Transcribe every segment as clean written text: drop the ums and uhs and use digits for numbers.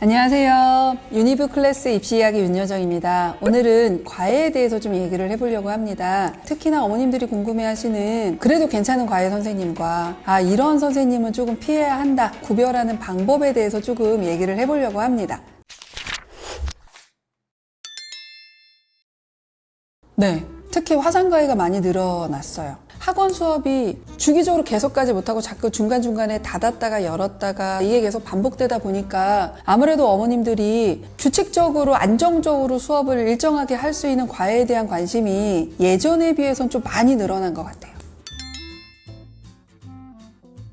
안녕하세요. 유니브 클래스 입시 이야기 윤여정입니다. 오늘은 과외에 대해서 좀 얘기를 해보려고 합니다. 특히나 어머님들이 궁금해하시는 그래도 괜찮은 과외 선생님과 이런 선생님은 조금 피해야 한다, 구별하는 방법에 대해서 조금 얘기를 해보려고 합니다. 네, 특히 화상과외가 많이 늘어났어요. 학원 수업이 주기적으로 계속 가지 못하고 자꾸 중간중간에 닫았다가 열었다가 이게 계속 반복되다 보니까 아무래도 어머님들이 규칙적으로 안정적으로 수업을 일정하게 할 수 있는 과외에 대한 관심이 예전에 비해서는 좀 많이 늘어난 것 같아요.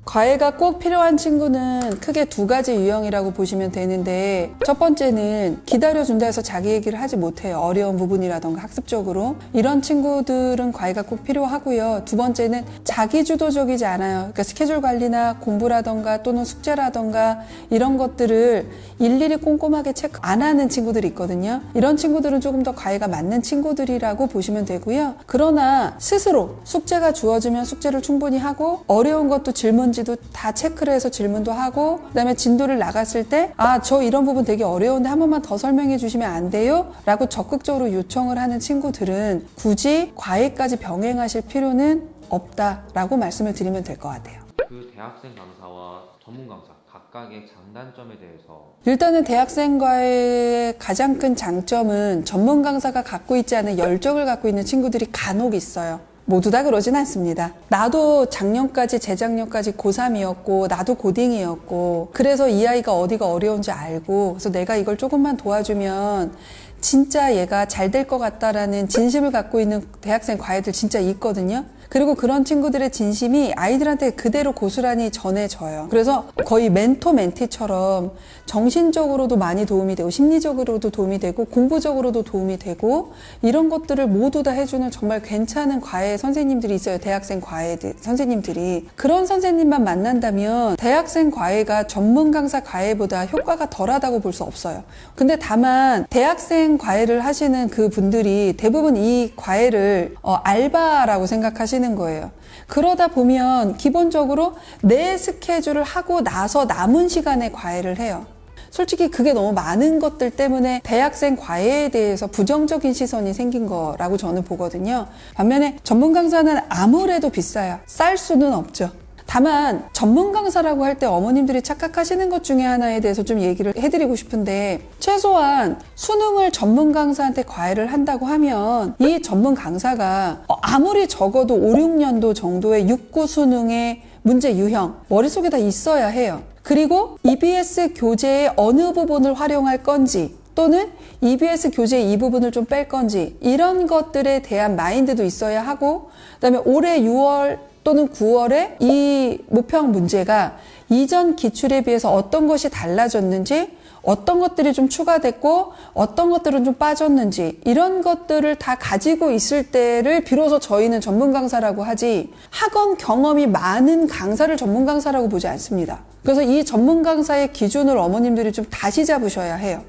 과외가 꼭 필요한 친구는 크게 두 가지 유형이라고 보시면 되는데, 첫 번째는 기다려준다 해서 자기 얘기를 하지 못해요. 어려운 부분이라던가 학습적으로. 이런 친구들은 과외가 꼭 필요하고요. 두 번째는 자기주도적이지 않아요. 그러니까 스케줄 관리나 공부라던가 또는 숙제라던가 이런 것들을 일일이 꼼꼼하게 체크 안 하는 친구들이 있거든요. 이런 친구들은 조금 더 과외가 맞는 친구들이라고 보시면 되고요. 그러나 스스로 숙제가 주어지면 숙제를 충분히 하고, 어려운 것도 질문지도 다 체크를 해서 질문도 하고, 그다음에 진도를 나갔을 때 저 이런 부분 되게 어려운데 한 번만 더 설명해 주시면 안 돼요? 라고 적극적으로 요청을 하는 친구들은 굳이 과외까지 병행하실 필요는 없다라고 말씀을 드리면 될 것 같아요. 그 대학생 강사와 전문 강사 각각의 장단점에 대해서, 일단은 대학생과의 가장 큰 장점은 전문 강사가 갖고 있지 않은 열정을 갖고 있는 친구들이 간혹 있어요. 모두 다 그러진 않습니다. 나도 작년까지, 재작년까지 고3이었고 나도 고딩이었고, 그래서 이 아이가 어디가 어려운지 알고, 그래서 내가 이걸 조금만 도와주면 진짜 얘가 잘 될 것 같다라는 진심을 갖고 있는 대학생 과외들 진짜 있거든요. 그리고 그런 친구들의 진심이 아이들한테 그대로 고스란히 전해져요. 그래서 거의 멘토 멘티처럼 정신적으로도 많이 도움이 되고, 심리적으로도 도움이 되고, 공부적으로도 도움이 되고, 이런 것들을 모두 다 해주는 정말 괜찮은 과외 선생님들이 있어요. 대학생 과외 선생님들이. 그런 선생님만 만난다면 대학생 과외가 전문 강사 과외보다 효과가 덜하다고 볼 수 없어요. 근데 다만 대학생 과외를 하시는 그 분들이 대부분 이 과외를 알바라고 생각하시는 거예요. 그러다 보면 기본적으로 내 스케줄을 하고 나서 남은 시간에 과외를 해요. 솔직히 그게 너무 많은 것들 때문에 대학생 과외에 대해서 부정적인 시선이 생긴 거라고 저는 보거든요. 반면에 전문 강사는 아무래도 비싸요. 쌀 수는 없죠. 다만 전문 강사라고 할 때 어머님들이 착각하시는 것 중에 하나에 대해서 좀 얘기를 해드리고 싶은데, 최소한 수능을 전문 강사한테 과외를 한다고 하면 이 전문 강사가 아무리 적어도 5, 6년도 정도의 6, 9 수능의 문제 유형 머릿속에 다 있어야 해요. 그리고 EBS 교재의 어느 부분을 활용할 건지, 또는 EBS 교재의 이 부분을 좀 뺄 건지, 이런 것들에 대한 마인드도 있어야 하고, 그다음에 올해 6월 또는 9월에 이 모평 문제가 이전 기출에 비해서 어떤 것이 달라졌는지, 어떤 것들이 좀 추가됐고 어떤 것들은 좀 빠졌는지, 이런 것들을 다 가지고 있을 때를 비로소 저희는 전문 강사라고 하지, 학원 경험이 많은 강사를 전문 강사라고 보지 않습니다. 그래서 이 전문 강사의 기준을 어머님들이 좀 다시 잡으셔야 해요.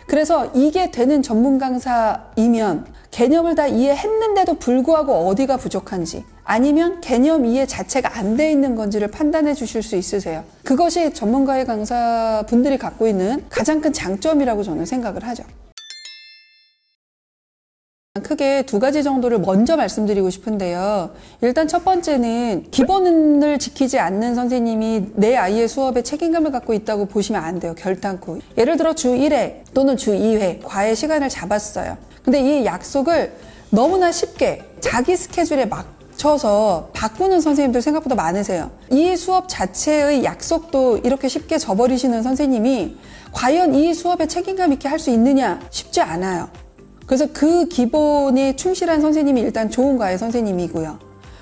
그래서 이게 되는 전문 강사이면 개념을 다 이해했는데도 불구하고 어디가 부족한지, 아니면 개념 이해 자체가 안 돼 있는 건지를 판단해 주실 수 있으세요. 그것이 전문가의 강사분들이 갖고 있는 가장 큰 장점이라고 저는 생각을 하죠. 크게 두 가지 정도를 먼저 말씀드리고 싶은데요. 일단 첫 번째는 기본을 지키지 않는 선생님이 내 아이의 수업에 책임감을 갖고 있다고 보시면 안 돼요. 결단코. 예를 들어 주 1회 또는 주 2회 과외 시간을 잡았어요. 근데 이 약속을 너무나 쉽게 자기 스케줄에 맞춰서 바꾸는 선생님들 생각보다 많으세요. 이 수업 자체의 약속도 이렇게 쉽게 저버리시는 선생님이 과연 이 수업에 책임감 있게 할 수 있느냐? 쉽지 않아요. 그래서 그 기본에 충실한 선생님이 일단 좋은 과외 선생님이고요.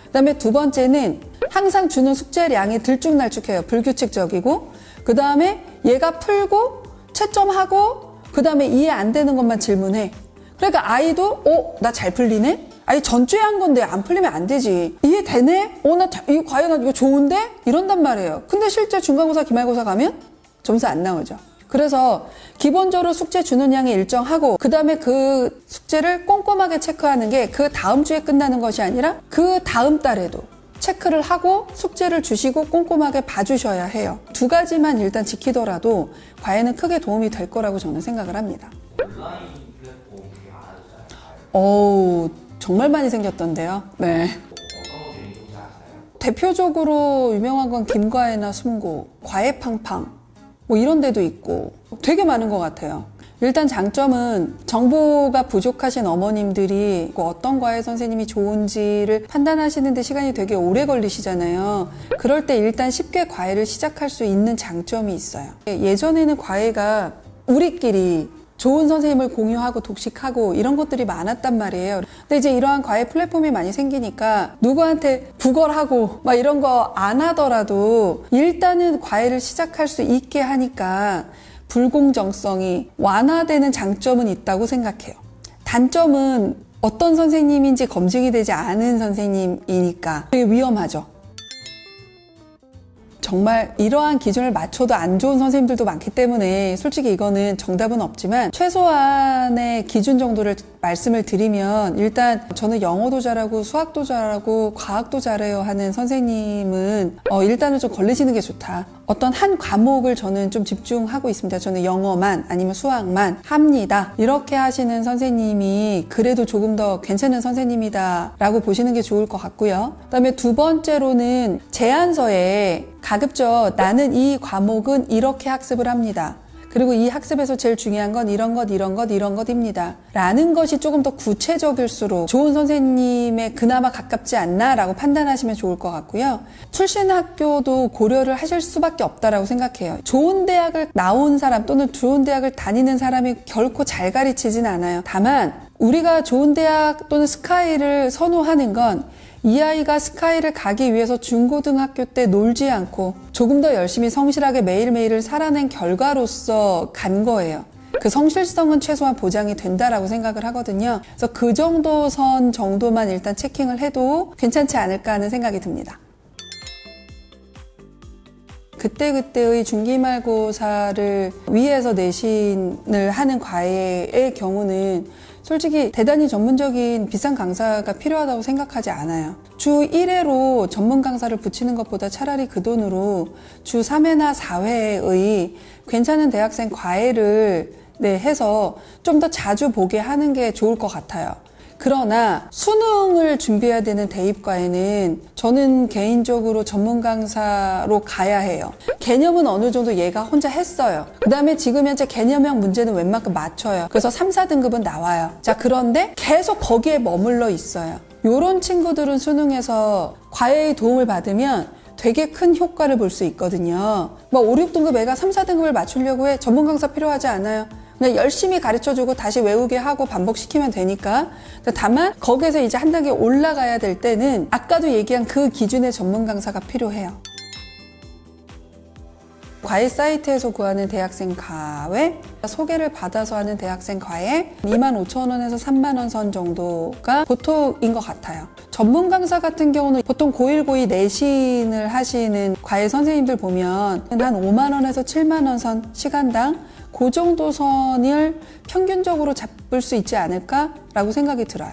그다음에 두 번째는 항상 주는 숙제량이 들쭉날쭉해요. 불규칙적이고, 그 다음에 얘가 풀고 채점하고, 그 다음에 이해 안 되는 것만 질문해. 그러니까 아이도 나 잘 풀리네? 아니 전주에 한 건데 안 풀리면 안 되지. 이해되네? 이 과외 나 이거 좋은데? 이런단 말이에요. 근데 실제 중간고사, 기말고사 가면 점수 안 나오죠. 그래서 기본적으로 숙제 주는 양이 일정하고, 그 다음에 그 숙제를 꼼꼼하게 체크하는 게 그 다음 주에 끝나는 것이 아니라 그 다음 달에도 체크를 하고 숙제를 주시고 꼼꼼하게 봐주셔야 해요. 두 가지만 일단 지키더라도 과외는 크게 도움이 될 거라고 저는 생각을 합니다. 온라인 플랫폼이 많아졌잖아요. 정말 많이 생겼던데요. 네. 어떤 것들이 좀 아세요? 대표적으로 유명한 건 김과외나 숨고, 과외팡팡 뭐 이런 데도 있고 되게 많은 것 같아요. 일단 장점은 정보가 부족하신 어머님들이 어떤 과외 선생님이 좋은지를 판단하시는데 시간이 되게 오래 걸리시잖아요. 그럴 때 일단 쉽게 과외를 시작할 수 있는 장점이 있어요. 예전에는 과외가 우리끼리 좋은 선생님을 공유하고 독식하고 이런 것들이 많았단 말이에요. 근데 이제 이러한 과외 플랫폼이 많이 생기니까 누구한테 구걸하고 막 이런 거 안 하더라도 일단은 과외를 시작할 수 있게 하니까 불공정성이 완화되는 장점은 있다고 생각해요. 단점은 어떤 선생님인지 검증이 되지 않은 선생님이니까 되게 위험하죠. 정말 이러한 기준을 맞춰도 안 좋은 선생님들도 많기 때문에 솔직히 이거는 정답은 없지만 최소한의 기준 정도를 말씀을 드리면 일단 저는 영어도 잘하고 수학도 잘하고 과학도 잘해요 하는 선생님은 일단은 좀 걸리시는 게 좋다. 어떤 한 과목을 저는 좀 집중하고 있습니다. 저는 영어만 아니면 수학만 합니다. 이렇게 하시는 선생님이 그래도 조금 더 괜찮은 선생님이다 라고 보시는 게 좋을 것 같고요. 그다음에 두 번째로는 제안서에 가급적 나는 이 과목은 이렇게 학습을 합니다. 그리고 이 학습에서 제일 중요한 건 이런 것, 이런 것, 이런 것입니다. 라는 것이 조금 더 구체적일수록 좋은 선생님에 그나마 가깝지 않나 라고 판단하시면 좋을 것 같고요. 출신 학교도 고려를 하실 수밖에 없다라고 생각해요. 좋은 대학을 나온 사람 또는 좋은 대학을 다니는 사람이 결코 잘 가르치진 않아요. 다만 우리가 좋은 대학 또는 스카이를 선호하는 건 이 아이가 스카이를 가기 위해서 중고등학교 때 놀지 않고 조금 더 열심히 성실하게 매일매일을 살아낸 결과로서 간 거예요. 그 성실성은 최소한 보장이 된다라고 생각을 하거든요. 그래서 그 정도 선 정도만 일단 체킹을 해도 괜찮지 않을까 하는 생각이 듭니다. 그때그때의 중기말고사를 위해서 내신을 하는 과외의 경우는 솔직히 대단히 전문적인 비싼 강사가 필요하다고 생각하지 않아요. 주 1회로 전문 강사를 붙이는 것보다 차라리 그 돈으로 주 3회나 4회의 괜찮은 대학생 과외를 해서 좀 더 자주 보게 하는 게 좋을 것 같아요. 그러나 수능을 준비해야 되는 대입과에는 저는 개인적으로 전문 강사로 가야 해요. 개념은 어느 정도 얘가 혼자 했어요. 그 다음에 지금 현재 개념형 문제는 웬만큼 맞춰요. 그래서 3, 4등급은 나와요. 자, 그런데 계속 거기에 머물러 있어요. 요런 친구들은 수능에서 과외의 도움을 받으면 되게 큰 효과를 볼 수 있거든요. 5, 6등급 애가 3, 4등급을 맞추려고 해. 전문 강사 필요하지 않아요. 그냥 열심히 가르쳐주고 다시 외우게 하고 반복시키면 되니까. 다만 거기에서 이제 한 단계 올라가야 될 때는 아까도 얘기한 그 기준의 전문 강사가 필요해요. 과외 사이트에서 구하는 대학생 과외, 소개를 받아서 하는 대학생 과외 25,000원에서 30,000원 선 정도가 보통인 것 같아요. 전문 강사 같은 경우는 보통 고1, 고2 내신을 하시는 과외 선생님들 보면 한 5만원에서 7만원 선 시간당 그 정도 선을 평균적으로 잡을 수 있지 않을까라고 생각이 들어요.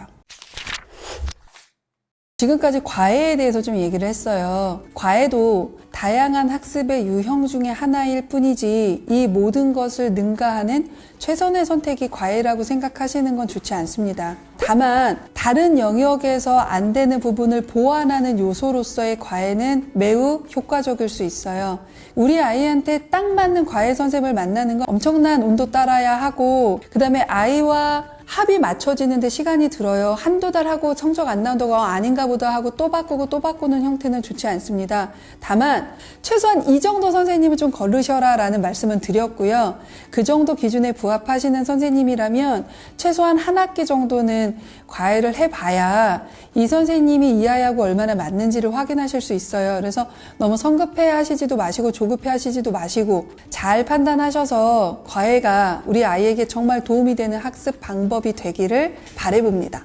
지금까지 과외에 대해서 좀 얘기를 했어요. 과외도 다양한 학습의 유형 중에 하나일 뿐이지 이 모든 것을 능가하는 최선의 선택이 과외라고 생각하시는 건 좋지 않습니다. 다만 다른 영역에서 안 되는 부분을 보완하는 요소로서의 과외는 매우 효과적일 수 있어요. 우리 아이한테 딱 맞는 과외 선생님을 만나는 건 엄청난 운도 따라야 하고 그 다음에 아이와 합이 맞춰지는데 시간이 들어요. 한두 달 하고 성적 안 나온다고 아닌가 보다 하고 또 바꾸고 또 바꾸는 형태는 좋지 않습니다. 다만 최소한 이 정도 선생님은 좀 걸으셔라 라는 말씀은 드렸고요. 그 정도 기준에 부합하시는 선생님이라면 최소한 한 학기 정도는 과외를 해봐야 이 선생님이 이 아이하고 얼마나 맞는지를 확인하실 수 있어요. 그래서 너무 성급해 하시지도 마시고 조급해 하시지도 마시고 잘 판단하셔서 과외가 우리 아이에게 정말 도움이 되는 학습 방법이 되기를 바라봅니다.